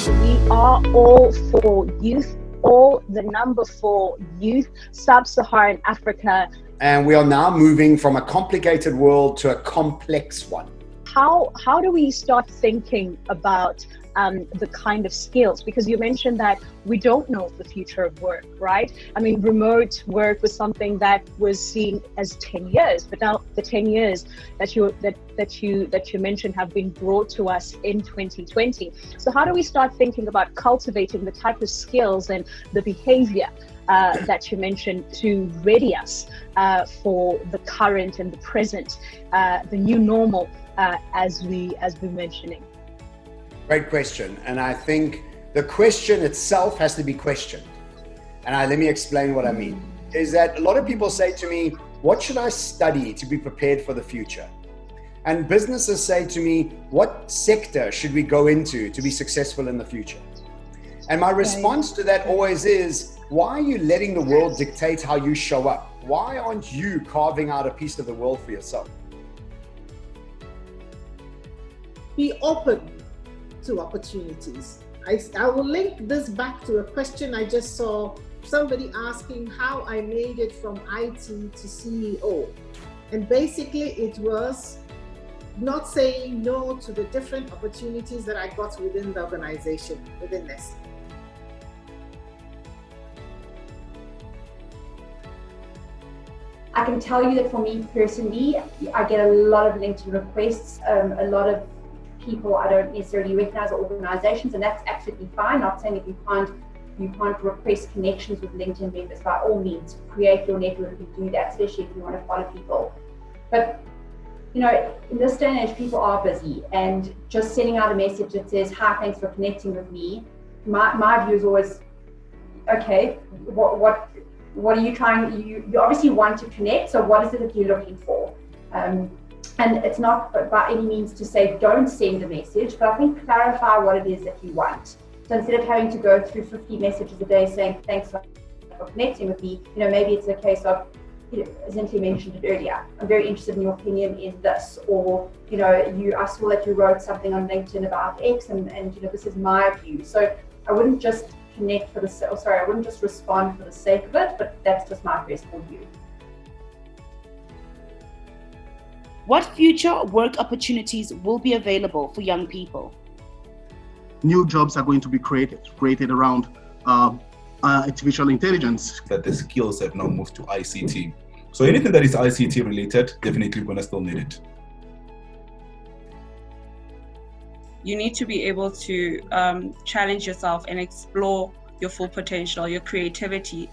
We are all for youth, all the number 4 youth, Sub-Saharan Africa. And we are now moving from a complicated world to a complex one. How do we start thinking about the kind of skills? Because you mentioned that we don't know the future of work, right? I mean, remote work was something that was seen as 10 years, but now the 10 years that you mentioned have been brought to us in 2020. So how do we start thinking about cultivating the type of skills and the behavior that you mentioned to ready us for the current and the present, the new normal, as we're mentioning? Great question. And I think the question itself has to be questioned. And let me explain what I mean. Is that a lot of people say to me, what should I study to be prepared for the future? And businesses say to me, what sector should we go into to be successful in the future? And my response to that always is, why are you letting the world dictate how you show up? Why aren't you carving out a piece of the world for yourself? Be open to opportunities. I will link this back to a question I just saw somebody asking how I made it from IT to CEO. And basically it was not saying no to the different opportunities that I got within the organization, within this. I can tell you that for me personally, I get a lot of LinkedIn requests, a lot of people I don't necessarily recognize or organizations, and that's absolutely fine. Not saying that you can't request connections with LinkedIn members. By all means, create your network and do that, especially if you want to follow people. But you know, in this day and age, people are busy, and just sending out a message that says, "Hi, thanks for connecting with me." My view is always, okay, what are you trying? You obviously want to connect, so what is it that you're looking for? And it's not by any means to say don't send a message, but I think clarify what it is that you want. So instead of having to go through 50 messages a day saying thanks for connecting with me, you know, maybe it's a case of, you know, as Zinti mentioned it earlier, I'm very interested in your opinion in this, or you know, I saw that you wrote something on LinkedIn about X, and you know, this is my view. So I wouldn't just connect for I wouldn't just respond for the sake of it, but that's just my personal view. What future work opportunities will be available for young people? New jobs are going to be created around artificial intelligence. That the skills have now moved to ICT. So anything that is ICT related, definitely we're gonna still need it. You need to be able to challenge yourself and explore your full potential, your creativity.